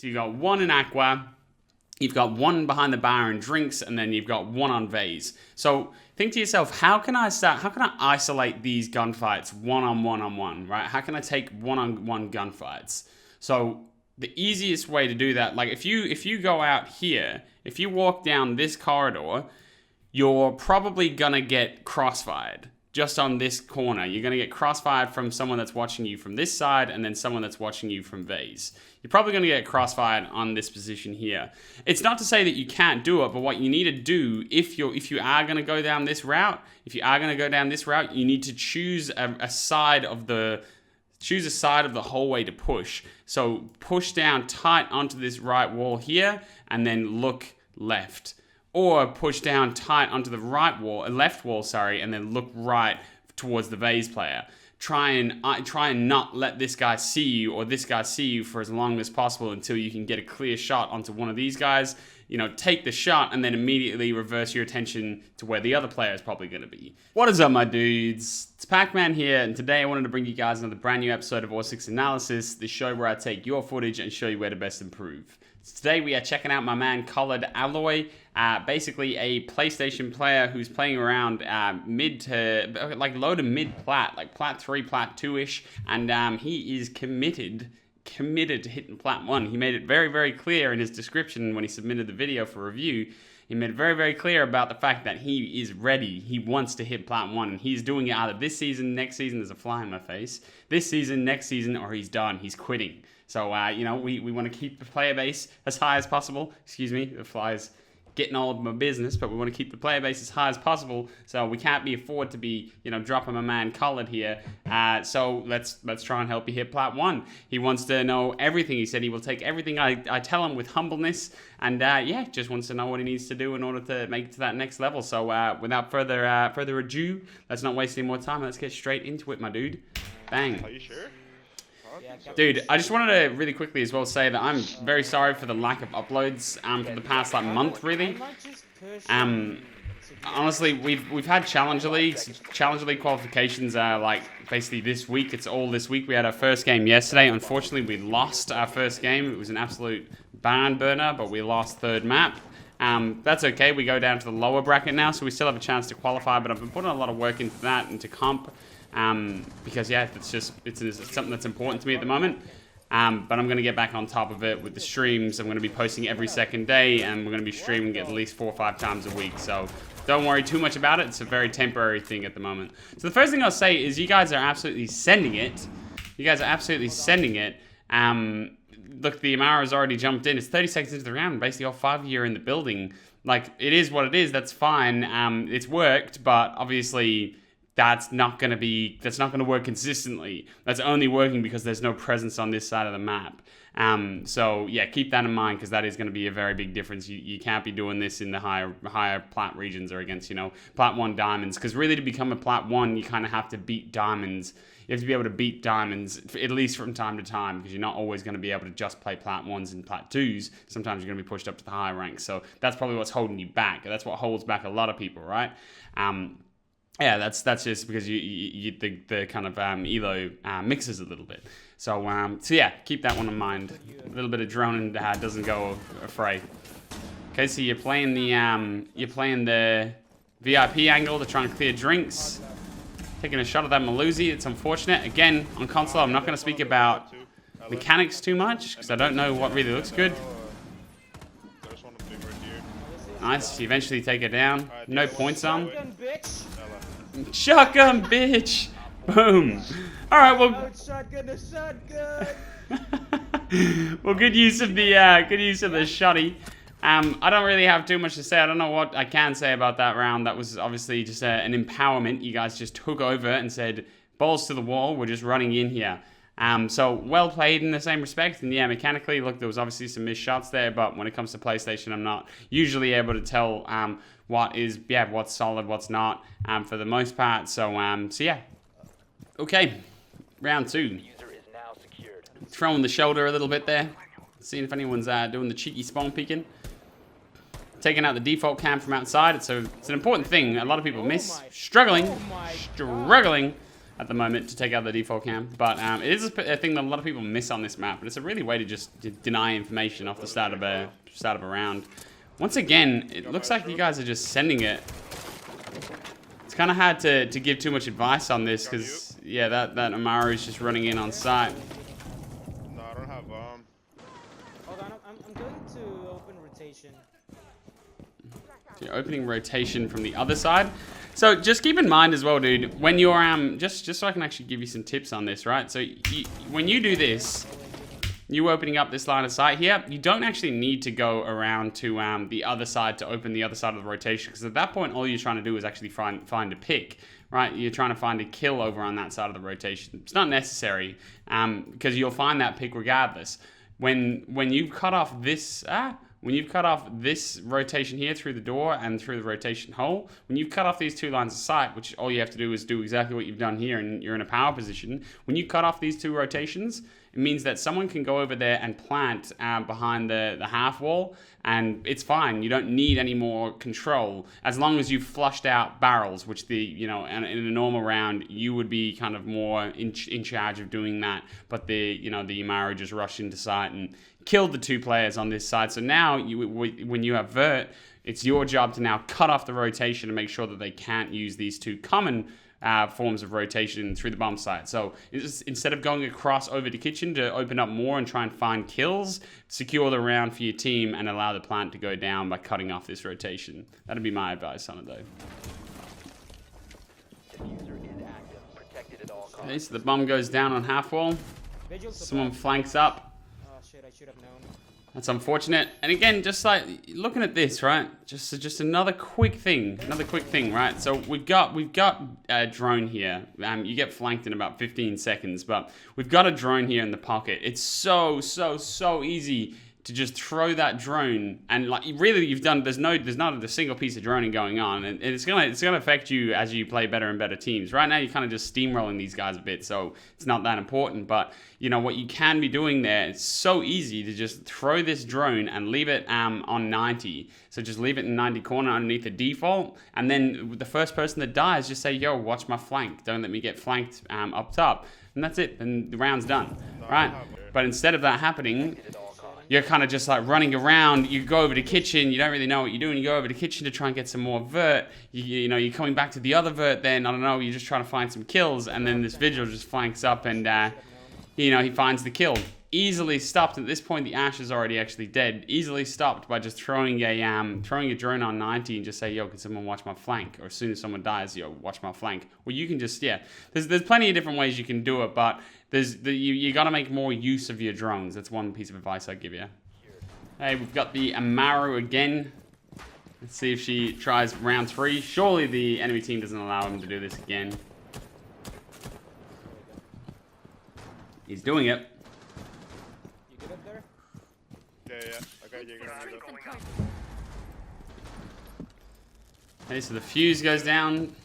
So you've got one in Aqua, you've got one behind the bar and drinks, and then you've got one on Vase. So think to yourself, how can I isolate these gunfights one-on-one, right? How can I take one-on-one gunfights? So the easiest way to do that, like if you go out here, if you walk down this corridor, you're probably gonna get crossfired just on this corner. You're gonna get crossfired from someone that's watching you from this side and then someone that's watching you from Vase. You're probably gonna get crossfired on this position here. It's not to say that you can't do it, but what you need to do if you are gonna go down this route, you need to choose a side of the hallway to push. So push down tight onto this right wall here and then look left. Or push down tight onto the left wall, and then look right towards the Vase player. Try and not let this guy see you or this guy see you for as long as possible until you can get a clear shot onto one of these guys. You know, take the shot and then immediately reverse your attention to where the other player is probably going to be. What is up, my dudes? It's Pac-Man here, and today I wanted to bring you guys another brand new episode of AW6 Analysis, the show where I take your footage and show you where to best improve. Today we are checking out my man Colored Alloy, basically a PlayStation player who's playing around low to mid plat, like plat 3, plat 2-ish, and he is committed to hitting plat 1. He made it very, very clear in his description when he submitted the video for review. He made it very, very clear about the fact that he is ready. He wants to hit plat 1, and he's doing it either this season, next season. There's a fly in my face. This season, next season, or he's done. He's quitting. So, we want to keep the player base as high as possible. Excuse me, the fly's getting all of my business, but we want to keep the player base as high as possible. So we can't afford to be, dropping my man Colored here. So let's try and help you hit plat 1. He wants to know everything. He said he will take everything I tell him with humbleness, and just wants to know what he needs to do in order to make it to that next level. So without further ado, let's not waste any more time. Let's get straight into it, my dude. Bang. Are you sure? Dude, I just wanted to really quickly as well say that I'm very sorry for the lack of uploads for the past month, really. Honestly, we've had Challenger Leagues. Challenger League qualifications are basically this week. It's all this week. We had our first game yesterday. Unfortunately, we lost our first game. It was an absolute barn burner, but we lost third map. That's okay. We go down to the lower bracket now, so we still have a chance to qualify, but I've been putting a lot of work into that, into comp. Because it's something that's important to me at the moment. But I'm going to get back on top of it with the streams. I'm going to be posting every second day, and we're going to be streaming at least 4 or 5 times a week. So don't worry too much about it. It's a very temporary thing at the moment. So the first thing I'll say is you guys are absolutely sending it. Look, the Amara's already jumped in. It's 30 seconds into the round. Basically, all 5 of you are in the building. It is what it is. That's fine. It's worked, but obviously that's not going to work consistently. That's only working because there's no presence on this side of the map. So yeah, keep that in mind, because that is going to be a very big difference. You can't be doing this in the higher plat regions or against, plat 1 diamonds, because really to become a plat 1, you kind of have to beat diamonds. You have to be able to beat diamonds, at least from time to time, because you're not always going to be able to just play plat 1s and plat 2s. Sometimes you're going to be pushed up to the higher ranks. So that's probably what's holding you back. That's what holds back a lot of people, right? Yeah, that's just because the kind of elo mixes a little bit. So yeah, keep that one in mind. A little bit of drone doesn't go afraid. Okay, so you're playing the VIP angle to try and clear drinks. Taking a shot at that Maluzi. It's unfortunate. Again, on console, I'm not going to speak about mechanics too much because I don't know what really looks good. Nice. You eventually take it down. No points on. Shotgun, bitch! Boom. All right, well. Well, good use of the shotty. I don't really have too much to say. I don't know what I can say about that round. That was obviously just an empowerment. You guys just took over and said, balls to the wall. We're just running in here. So well played in the same respect. And yeah, mechanically, look, there was obviously some missed shots there, but when it comes to PlayStation, I'm not usually able to tell what's solid, what's not, for the most part. So yeah. Okay, round 2. Throwing the shoulder a little bit there. Seeing if anyone's doing the cheeky spawn peeking. Taking out the default cam from outside. It's an important thing. A lot of people miss. Struggling. at the moment to take out the default cam. But it is a thing that a lot of people miss on this map. But it's a really way to just deny information off the start of a round. Once again, it looks like you guys are just sending it. It's kind of hard to give too much advice on this because, yeah, that Amaru is just running in on site. No, I don't have bomb. Hold on, I'm going to open rotation. So you're opening rotation from the other side. So just keep in mind as well, dude, when you're, just so I can actually give you some tips on this, right? So when you do this, you opening up this line of sight here, you don't actually need to go around to the other side to open the other side of the rotation, because at that point, all you're trying to do is actually find a pick, right? You're trying to find a kill over on that side of the rotation. It's not necessary, because you'll find that pick regardless. When you've cut off this, when you've cut off this rotation here through the door and through the rotation hole, when you've cut off these two lines of sight, which all you have to do is do exactly what you've done here and you're in a power position, when you cut off these two rotations, it means that someone can go over there and plant behind the half wall, and it's fine. You don't need any more control as long as you've flushed out barrels, which in a normal round you would be kind of more in charge of doing that. But the Amaru just rushed into sight and killed the two players on this side. So now when you have Vert, it's your job to now cut off the rotation and make sure that they can't use these two common forms of rotation through the bomb site. So instead of going across over to kitchen to open up more and try and find kills, secure the round for your team and allow the plant to go down by cutting off this rotation. That'd be my advice on it though. Okay, so the bomb goes down on half wall. Someone flanks up. Oh shit, I should have known. That's unfortunate. And again, just like looking at this, right? Just another quick thing, right? So we've got a drone here. You get flanked in about 15 seconds, but we've got a drone here in the pocket. It's so easy to just throw that drone, and like really you've done. There's not a single piece of droning going on, and it's gonna affect you as you play better and better teams. Right now you're kind of just steamrolling these guys a bit, so it's not that important. But you know what you can be doing there. It's so easy to just throw this drone and leave it on 90. So just leave it in 90 corner underneath the default, and then the first person that dies, just say, "Yo, watch my flank. Don't let me get flanked up top," and that's it. And the round's done, right? But instead of that happening, you're kind of just like running around. You go over to kitchen. You don't really know what you're doing. You go over to kitchen to try and get some more vert. You're coming back to the other vert. Then I don't know. You're just trying to find some kills, and then this vigil just flanks up, and he finds the kill. Easily stopped at this point. The Ash is already actually dead. Easily stopped by just throwing a drone on 90 and just say, "Yo, can someone watch my flank?" Or as soon as someone dies, "Yo, watch my flank." Or you can just There's plenty of different ways you can do it, but you got to make more use of your drones. That's one piece of advice I'd give you. Hey, we've got the Amaru again. Let's see if she tries round 3. Surely the enemy team doesn't allow him to do this again. He's doing it. You good up there? Yeah. Okay, you're gonna go. Okay, so the fuse goes down.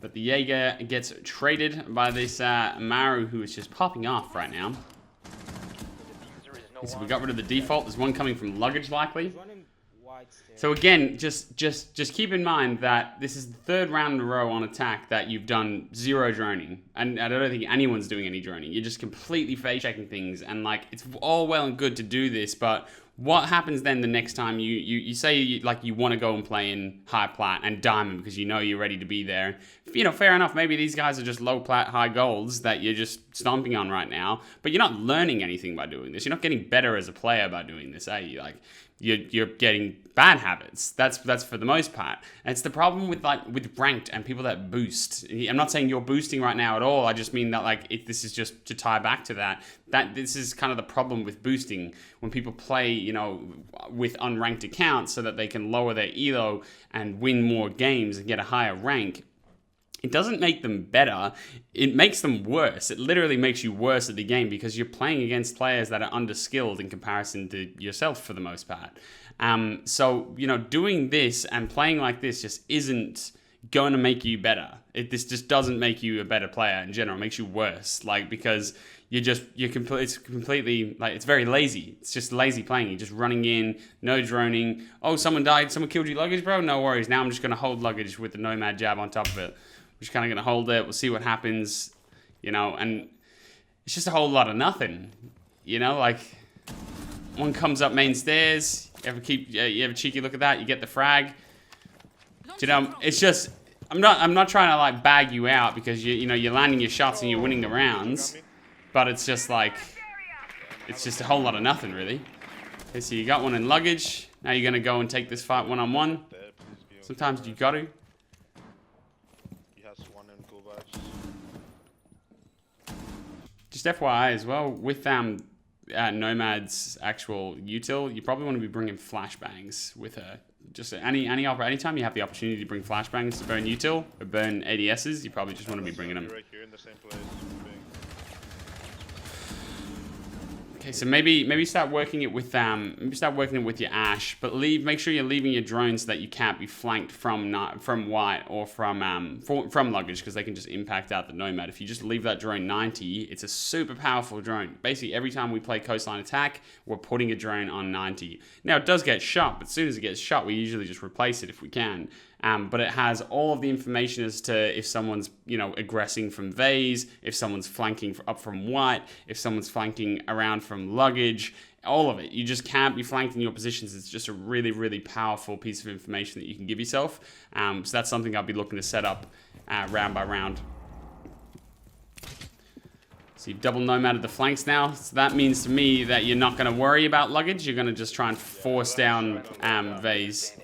But the Jaeger gets traded by this Amaru, who is just popping off right now. Okay, so we got rid of the default. There's one coming from luggage, likely. So again, just keep in mind that this is the 3rd round in a row on attack that you've done 0 droning, and I don't think anyone's doing any droning. You're just completely fake checking things, and like it's all well and good to do this, but what happens then the next time you say you want to go and play in high plat and diamond because you know you're ready to be there? Fair enough. Maybe these guys are just low plat, high golds that you're just stomping on right now, but you're not learning anything by doing this. You're not getting better as a player by doing this, are you? Like you're getting bad habits. That's for the most part. And it's the problem with ranked and people that boost. I'm not saying you're boosting right now at all. I just mean that this is just to tie back to that this is kind of the problem with boosting when people play, with unranked accounts so that they can lower their elo and win more games and get a higher rank. It doesn't make them better, it makes them worse. It literally makes you worse at the game because you're playing against players that are underskilled in comparison to yourself for the most part. So, doing this and playing like this just isn't going to make you better. This just doesn't make you a better player in general. It makes you worse, because it's completely, it's very lazy. It's just lazy playing. You're just running in, no droning. Oh, someone died, someone killed you luggage, bro? No worries. Now I'm just going to hold luggage with the nomad jab on top of it. We're just kind of going to hold it. We'll see what happens, you know, and it's just a whole lot of nothing, you know, like one comes up main stairs. You have a cheeky look at that. You get the frag. You know, it's just, I'm not trying to like bag you out because you know, you're landing your shots and you're winning the rounds, but it's just like, it's just a whole lot of nothing really. Okay, so you got one in luggage. Now you're gonna go and take this fight one-on-one. Sometimes you got to. He has one in cool vibes. Just FYI as well, with Nomad's actual util, you probably want to be bringing flashbangs with her. Just anytime you have the opportunity to bring flashbangs to burn util or burn ADSs, you probably just want to be bringing them. Right here in the same place. Okay, so maybe start working it with your Ash, but make sure you're leaving your drones so that you can't be flanked from white or from luggage, because they can just impact out the Nomad. If you just leave that drone 90, it's a super powerful drone. Basically, every time we play Coastline Attack, we're putting a drone on 90. Now it does get shot, but as soon as it gets shot, we usually just replace it if we can. But it has all of the information as to if someone's, you know, aggressing from vase, if someone's flanking up from white, if someone's flanking around from luggage, all of it. You just can't be flanked in your positions. It's just a really, really powerful piece of information that you can give yourself. So that's something I'll be looking to set up round by round. So you've double nomaded the flanks now. So that means to me that you're not going to worry about luggage. You're going to just try and force down vase.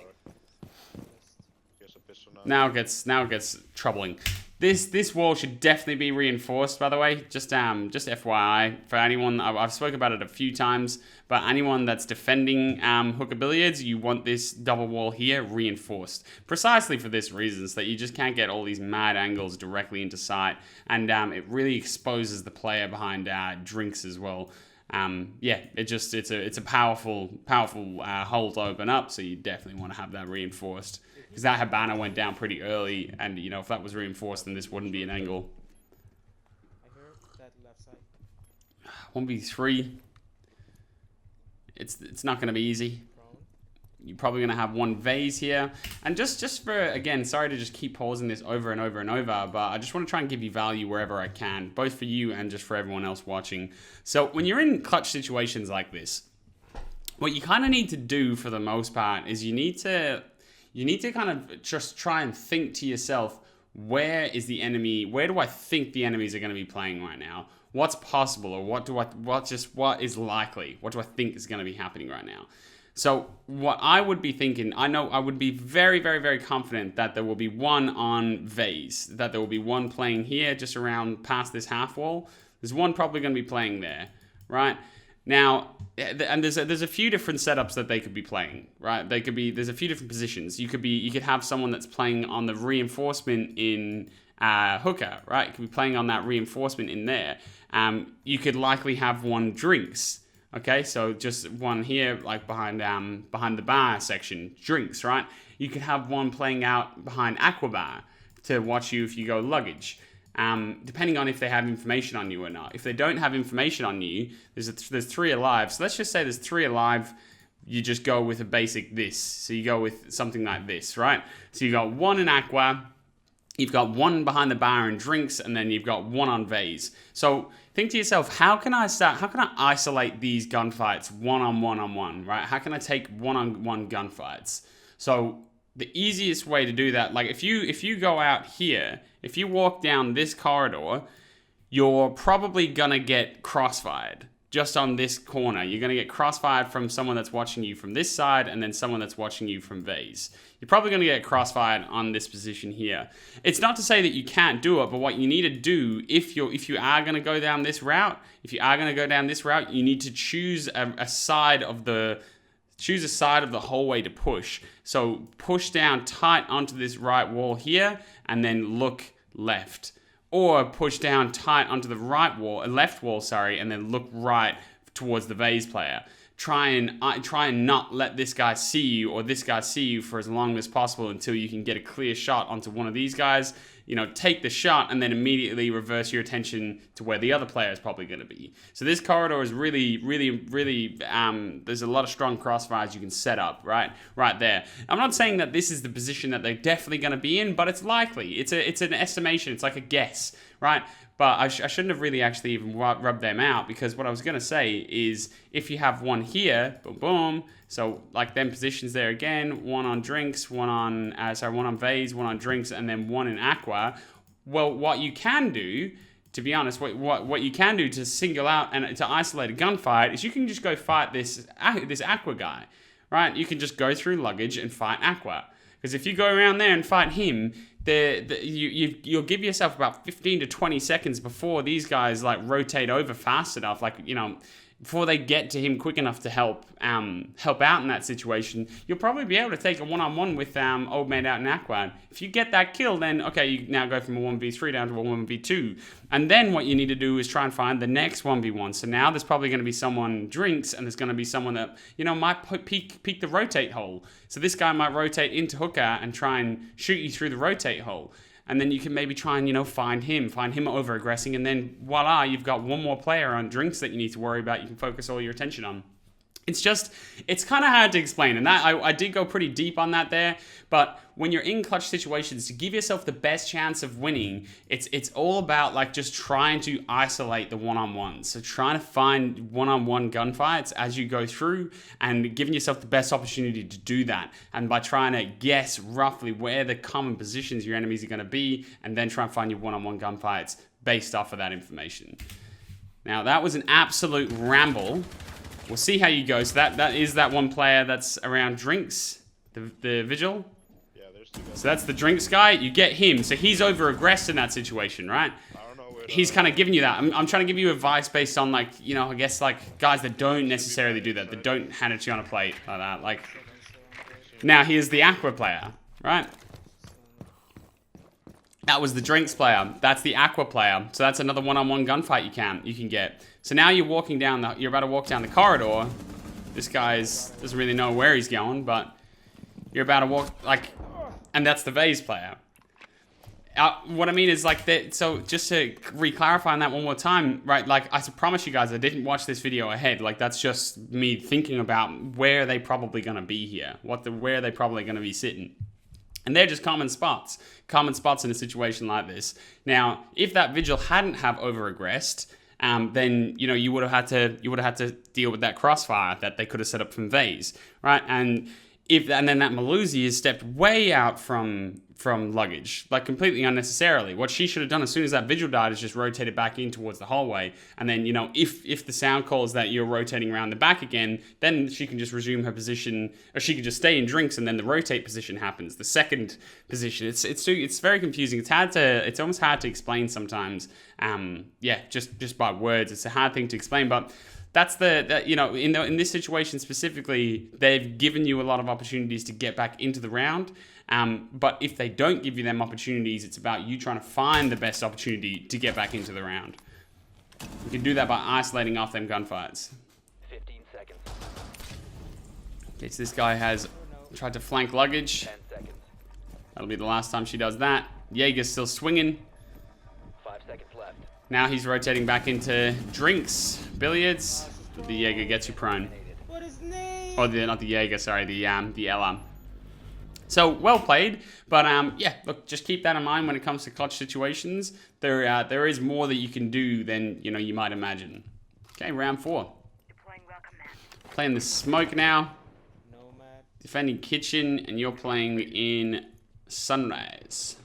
Now it gets troubling. This wall should definitely be reinforced, by the way. Just FYI for anyone. I've spoken about it a few times, but anyone that's defending hooker billiards, you want this double wall here reinforced, precisely for this reason, so that you just can't get all these mad angles directly into sight, and it really exposes the player behind drinks as well. Yeah, it's a powerful hole to open up, so you definitely want to have that reinforced. Because that Habana went down pretty early, and you know, if that was reinforced, then this wouldn't be an angle. I heard that left side. 1v3. It's not going to be easy. You're probably going to have one vase here. And just for, again, sorry to just keep pausing this over and over and over, but I just want to try and give you value wherever I can, both for you and just for everyone else watching. So when you're in clutch situations like this, what you kind of need to do for the most part is you need to kind of just try and think to yourself, where is the enemy? Where do I think the enemies are going to be playing right now? What's possible, or what is likely? What do I think is going to be happening right now? So what I would be thinking, I know I would be very, very, very confident that there will be one on vase, that there will be one playing here just around past this half wall. There's one probably going to be playing there, right? Now, and there's a few different setups that they could be playing, right? There's a few different positions. You could have someone that's playing on the reinforcement in hooker, right? You could be playing on that reinforcement in there. You could likely have one drinks, okay? So just one here, like behind the bar section, drinks, right? You could have one playing out behind aqua bar to watch you if you go luggage. Depending on if they have information on you or not. If they don't have information on you, there's 3 alive. So let's just say there's 3 alive. You just go with a basic this. So you go with something like this, right? So you got 1 in aqua, you've got 1 behind the bar in drinks, and then you've got 1 on vase. So think to yourself, how can I isolate these gunfights one-on-one, right? How can I take one-on-one gunfights? So the easiest way to do that, like if you go out here, if you walk down this corridor, you're probably gonna get crossfired just on this corner. You're gonna get crossfired from someone that's watching you from this side, and then someone that's watching you from vase. You're probably gonna get crossfired on this position here. It's not to say that you can't do it, but what you need to do if you are gonna go down this route, you need to choose a side of the hallway to push. So push down tight onto this right wall here, and then look left. Or push down tight onto the left wall, and then look right towards the vase player. Try and not let this guy see you, or this guy see you for as long as possible until you can get a clear shot onto one of these guys. you know, take the shot and then immediately reverse your attention to where the other player is probably going to be. So this corridor is really, there's a lot of strong crossfires you can set up right there. I'm not saying that this is the position that they're definitely going to be in, but it's likely. It's an estimation. It's like a guess, right? But I shouldn't have really actually even rubbed them out, because what I was going to say is if you have one here, boom, boom, so like them positions there again, one on drinks, one on vase, one on drinks, and then one in aqua. Well, what you can do, to be honest, what you can do to single out and to isolate a gunfight is you can just go fight this aqua guy, right? You can just go through luggage and fight aqua. Because if you go around there and fight him, you'll give yourself about 15 to 20 seconds before these guys like rotate over fast enough, like, you know, before they get to him quick enough to help out in that situation. You'll probably be able to take a one-on-one with old man out in aqua. If you get that kill, then okay, you now go from a 1v3 down to a 1v2. And then what you need to do is try and find the next 1v1. So now there's probably going to be someone drinks, and there's going to be someone that, you know, might peek the rotate hole. So this guy might rotate into hookah and try and shoot you through the rotate hole. And then you can maybe try and, you know, find him over-aggressing, and then voila, you've got one more player on drinks that you need to worry about. You can focus all your attention on. It's kind of hard to explain, and that I did go pretty deep on that there, but when you're in clutch situations, to give yourself the best chance of winning, it's all about like just trying to isolate the one-on-ones. So trying to find one-on-one gunfights as you go through and giving yourself the best opportunity to do that. And by trying to guess roughly where the common positions your enemies are going to be, and then try and find your one-on-one gunfights based off of that information. Now that was an absolute ramble. We'll see how you go. So that is that one player that's around drinks, the vigil. Yeah, there's two guys. So that's the drinks guy. You get him. So he's over-aggressed in that situation, right? I don't know where He's kind of giving you that. I'm trying to give you advice based on, like, you know, I guess like guys that don't necessarily do that, that don't hand it to you on a plate like that. Like, now here's the aqua player, right? That was the drinks player. That's the aqua player. So that's another one-on-one gunfight you can get. So now you're you're about to walk down the corridor. This guy's doesn't really know where he's going, but you're about to walk and that's the vase player. What I mean is like that. So just to re-clarify on that one more time, right? Like I promise you guys, I didn't watch this video ahead. Like that's just me thinking about where they probably gonna be here, where they probably gonna be sitting. And they're just common spots in a situation like this. Now, if that vigil hadn't have over-aggressed, then you know you would have had to deal with that crossfire that they could have set up from vase, right? And then that Melusi has stepped way out from luggage, like completely unnecessarily. What she should have done as soon as that vigil died is just rotated back in towards the hallway. And then, you know, if the sound calls that you're rotating around the back again, then she can just resume her position, or she can just stay in drinks, and then the rotate position happens. The second position, it's very confusing. It's almost hard to explain sometimes. Just by words, it's a hard thing to explain, but. That's you know, in this situation specifically, they've given you a lot of opportunities to get back into the round. But if they don't give you them opportunities, it's about you trying to find the best opportunity to get back into the round. You can do that by isolating off them gunfights. 15 seconds. Okay, so this guy has tried to flank luggage. 10 seconds. That'll be the last time she does that. Jaeger's still swinging. 5 seconds left. Now he's rotating back into drinks, billiards. The Jaeger gets you prone. What is name? Oh, not the Jaeger, sorry, the LM. So well played, but yeah, look, just keep that in mind when it comes to clutch situations. There is more that you can do than you might imagine. Okay, round 4. Playing the smoke now. Nomad. Defending kitchen, and you're playing in sunrise.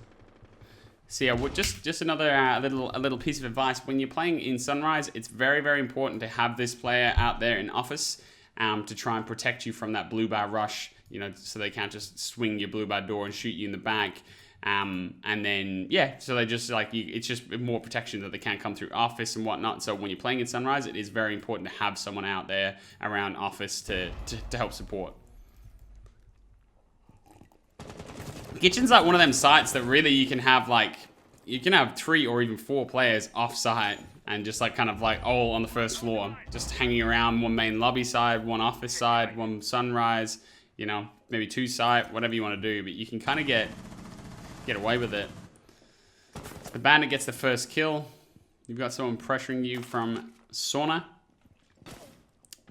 So yeah, just another a little piece of advice. When you're playing in sunrise, it's very, very important to have this player out there in office to try and protect you from that blue bar rush. So they can't just swing your blue bar door and shoot you in the back. And then yeah, so they just it's just more protection that they can't come through office and whatnot. So when you're playing in sunrise, it is very important to have someone out there around office to help support. Kitchen's like one of them sites that really you can have 3 or even 4 players off site and just all on the first floor, just hanging around one main lobby side, one office side, one sunrise, maybe 2 site, whatever you want to do, but you can kind of get away with it. The bandit gets the first kill. You've got someone pressuring you from sauna.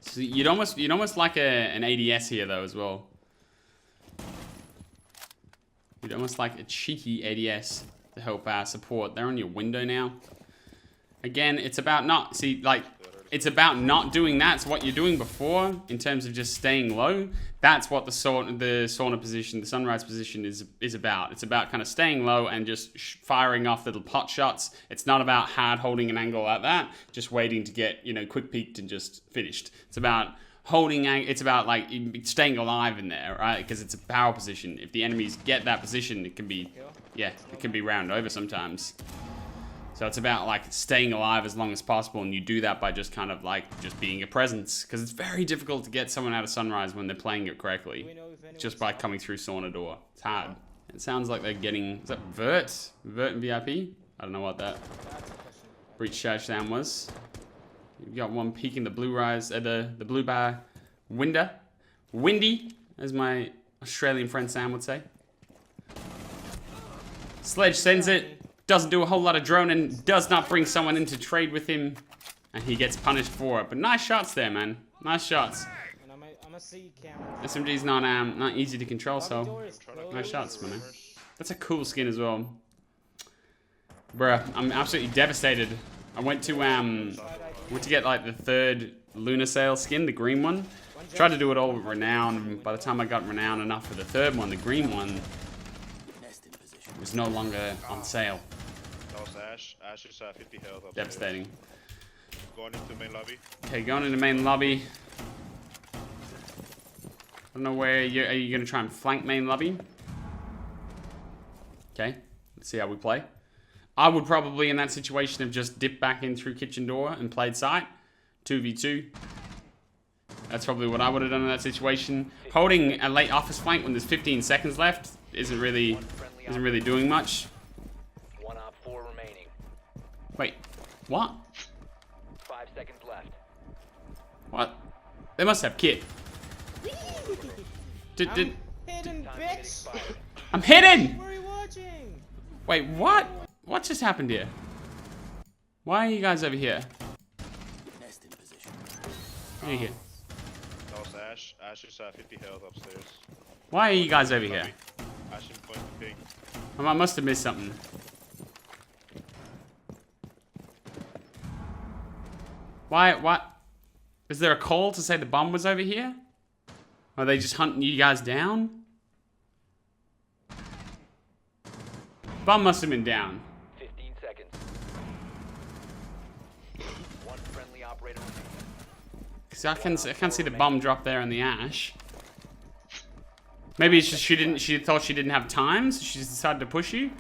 So you'd almost like an ADS here though as well. You'd almost like a cheeky ADS to help support. They're on your window now. Again, it's about not it's about not doing that. It's what you're doing before in terms of just staying low. That's what the sauna position, the sunrise position is about. It's about kind of staying low and just firing off little pot shots. It's not about hard holding an angle like that, just waiting to get, quick peeked and just finished. It's about it's about like staying alive in there, right? Because it's a power position. If the enemies get that position, it can be round over sometimes. So it's about like staying alive as long as possible, and you do that by just kind of like just being a presence, because it's very difficult to get someone out of sunrise when they're playing it correctly, just by coming through sauna door. It's hard. It sounds like they're getting, is that Vert and VIP? I don't know what that breach charge sound was. You've got one peeking the blue rise, the blue bar window, windy, as my Australian friend Sam would say. Sledge sends it. Doesn't do a whole lot of droning, does not bring someone in to trade with him, and he gets punished for it. But nice shots there, man. Nice shots. And I'm a C camera. SMG's not easy to control, so nice shots, man. That's a cool skin as well. Bruh, I'm absolutely devastated. I went to get like the third Lunar Sail skin, the green one. Tried to do it all with Renown, and by the time I got Renown enough for the third one, the green one was no longer on sale. That was Ash. Ash is 50 health upstairs. Devastating. Going into main lobby. Okay, going into main lobby. I don't know where are you gonna try and flank main lobby? Okay, let's see how we play. I would probably in that situation have just dipped back in through kitchen door and played site. 2v2. That's probably what I would have done in that situation. Holding a late office flank when there's 15 seconds left isn't really doing much. 1 op 4 remaining. Wait, what? 5 seconds left. What? They must have kit. Hidden, Time getting bitch! expired. I'm hidden! What are you watching? Wait, what? What just happened here? Why are you guys over here? What are you here? That was Ash. Ash is 50 health upstairs. Why are you guys over here? Ash in point to ping. I must have missed something. Why? What? Is there a call to say the bomb was over here? Are they just hunting you guys down? Bomb must have been down. 15 seconds. 1 friendly operator remaining. Cause I can see the bomb drop there in the ash. Maybe it's just she thought she didn't have time, so she just decided to push you.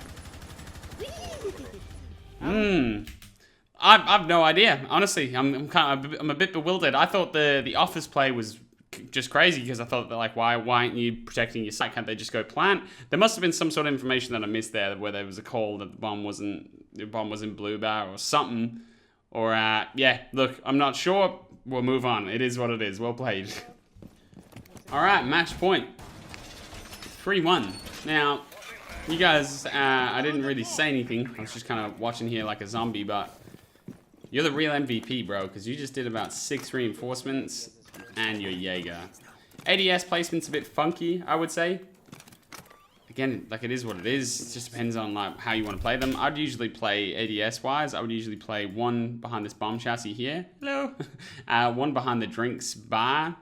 I've no idea. Honestly, I'm a bit bewildered. I thought the office play was just crazy because I thought that, like, why aren't you protecting your site? Can't they just go plant? There must have been some sort of information that I missed there, where there was a call that the bomb was in blue bar or something. Or yeah, look, I'm not sure. We'll move on. It is what it is. Well played. All right, match point. 3-1. Now, you guys, I didn't really say anything. I was just kind of watching here like a zombie, but you're the real MVP, bro, because you just did about 6 reinforcements and your Jaeger. ADS placement's a bit funky, I would say. Again, like, it is what it is. It just depends on like how you want to play them. I'd usually play ADS-wise. I would usually play one behind this bomb chassis here. Hello. One behind the drinks bar.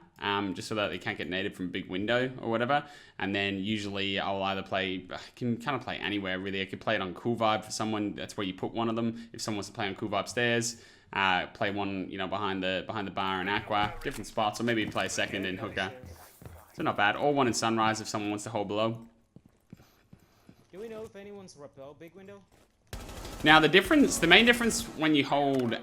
Just so that they can't get naded from a big window or whatever. And then usually I'll either play, I can kind of play anywhere really. I could play it on Cool Vibe for someone, that's where you put one of them. If someone wants to play on Cool Vibe stairs, play one, behind the bar in Aqua, different spots, or maybe play a second in Hookah. So not bad. Or one in Sunrise if someone wants to hold below. Do we know if anyone's rappel big window? Now the main difference when you hold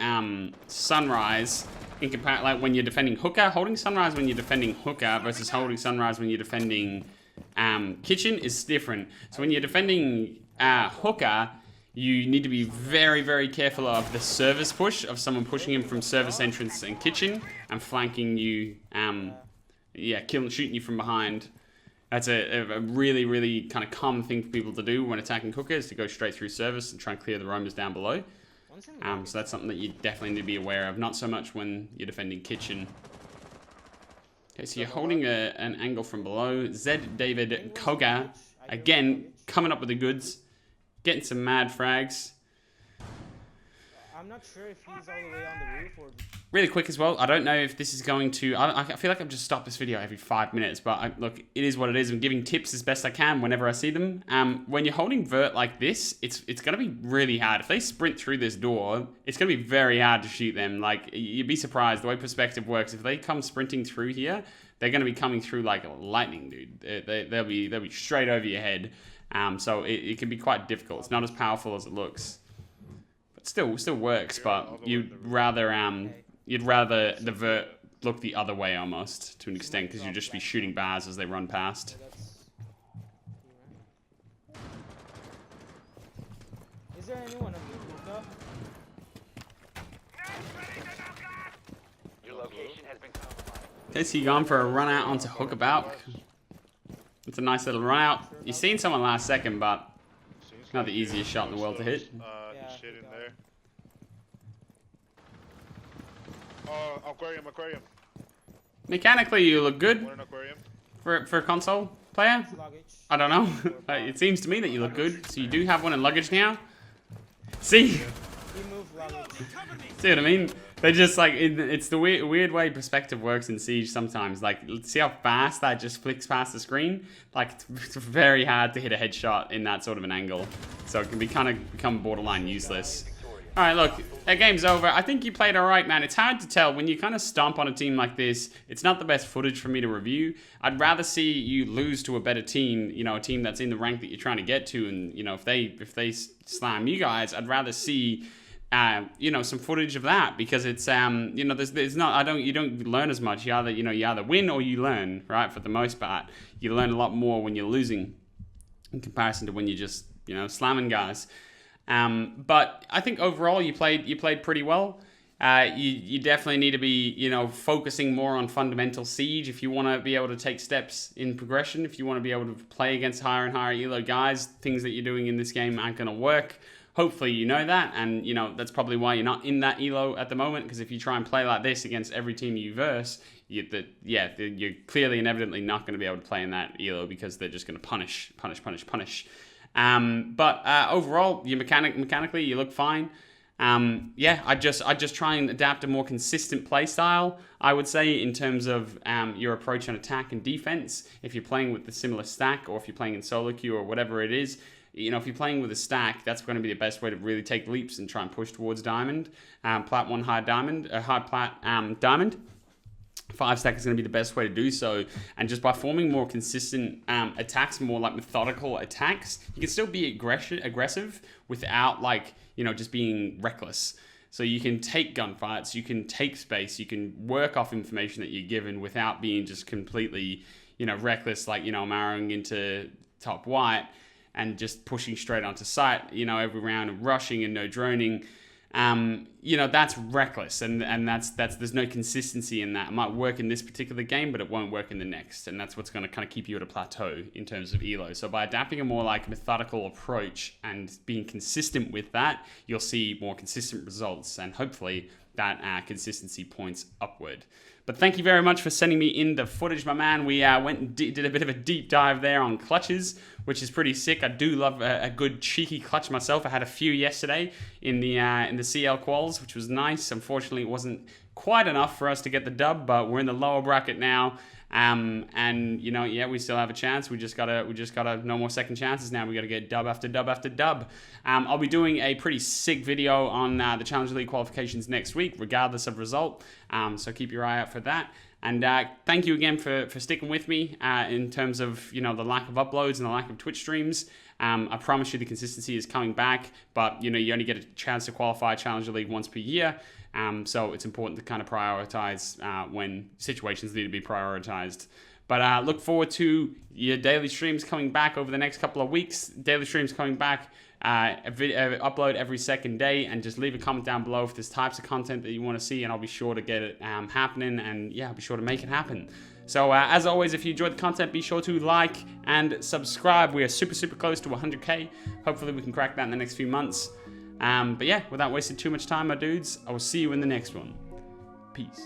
Sunrise in like when you're defending Hookah, holding Sunrise when you're defending Hookah versus holding Sunrise when you're defending Kitchen is different. So when you're defending Hookah, you need to be very, very careful of the service push of someone pushing him from service entrance and kitchen and flanking you, shooting you from behind. That's a really, really kind of common thing for people to do when attacking Cooker, is to go straight through service and try and clear the roamers down below. So that's something that you definitely need to be aware of. Not so much when you're defending kitchen. Okay, so you're holding an angle from below. Zed David Koga, again, coming up with the goods. Getting some mad frags. I'm not sure if he's all the way on the roof or... Really quick as well, I don't know if this is going to... I feel like I've just stopped this video every 5 minutes, but look, it is what it is. I'm giving tips as best I can whenever I see them. When you're holding vert like this, it's going to be really hard. If they sprint through this door, it's going to be very hard to shoot them. Like, you'd be surprised the way perspective works. If they come sprinting through here, they're going to be coming through like lightning, dude. They'll be straight over your head. So it can be quite difficult. It's not as powerful as it looks. But still works, but you'd rather the vert look the other way almost, to an extent, because you'd just be shooting bars as they run past. Is there anyone on the hookah? Your location has been compromised. Okay, so you're going for a run out onto Hookabout. It's a nice little run out. You've seen someone last second, but not the easiest shot in the world to hit. He's shit in there. Aquarium. Mechanically, you look good One in aquarium. for a console player. Luggage. I don't know. It seems to me that you look good. So you do have one in luggage now. See? He moved luggage. See what I mean? They just like, it's the weird way perspective works in Siege sometimes. Like, see how fast that just flicks past the screen? Like, it's very hard to hit a headshot in that sort of an angle. So it can become borderline useless. Alright, look, that game's over. I think you played alright, man. It's hard to tell. When you kind of stomp on a team like this, it's not the best footage for me to review. I'd rather see you lose to a better team, you know, a team that's in the rank that you're trying to get to. And, you know, if they slam you guys, I'd rather see... you know, some footage of that, because it's you know, there's not, you don't learn as much. You either win or you learn, right? For the most part, you learn a lot more when you're losing in comparison to when you're just, you know, slamming guys. But I think overall you played pretty well. You definitely need to be, you know, focusing more on fundamental Siege if you want to be able to take steps in progression. If you want to be able to play against higher and higher elo guys, things that you're doing in this game aren't going to work. Hopefully you know that, and you know that's probably why you're not in that elo at the moment, because if you try and play like this against every team you verse, you're clearly and evidently not going to be able to play in that elo, because they're just going to punish. But overall, you mechanically you look fine. I just try and adapt a more consistent play style, I would say, in terms of your approach on attack and defense. If you're playing with the similar stack, or if you're playing in solo queue or whatever it is, you know, if you're playing with a stack, that's going to be the best way to really take leaps and try and push towards diamond. Plat 1 high diamond, high plat diamond. 5 stack is going to be the best way to do so. And just by forming more consistent attacks, more like methodical attacks, you can still be aggressive without, like, you know, just being reckless. So you can take gunfights, you can take space, you can work off information that you're given without being just completely, you know, reckless, like, you know, marrowing into top white and just pushing straight onto site, you know, every round, and rushing and no droning. You know, that's reckless, and that's there's no consistency in that. It might work in this particular game, but it won't work in the next, and that's what's going to kind of keep you at a plateau in terms of elo. So by adapting a more like methodical approach and being consistent with that, you'll see more consistent results, and hopefully that consistency points upward. But thank you very much for sending me in the footage, my man. We went and did a bit of a deep dive there on clutches, which is pretty sick. I do love a good cheeky clutch myself. I had a few yesterday in the CL quals, which was nice. Unfortunately, it wasn't quite enough for us to get the dub, but we're in the lower bracket now. And you know, yeah, we still have a chance. We just gotta no more second chances now. We gotta get dub after dub after dub. I'll be doing a pretty sick video on the Challenger League qualifications next week, regardless of result. So keep your eye out for that. And thank you again for sticking with me in terms of, you know, the lack of uploads and the lack of Twitch streams. I promise you the consistency is coming back, but you know, you only get a chance to qualify Challenger League once per year. So it's important to kind of prioritize when situations need to be prioritized. But look forward to your daily streams coming back over the next couple of weeks. Daily streams coming back upload every second day, and just leave a comment down below if there's types of content that you want to see, and I'll be sure to get it happening, and yeah, I'll be sure to make it happen. So as always, if you enjoyed the content, be sure to like and subscribe. We are super close to 100k. Hopefully we can crack that in the next few months. But yeah, without wasting too much time, my dudes, I will see you in the next one. Peace.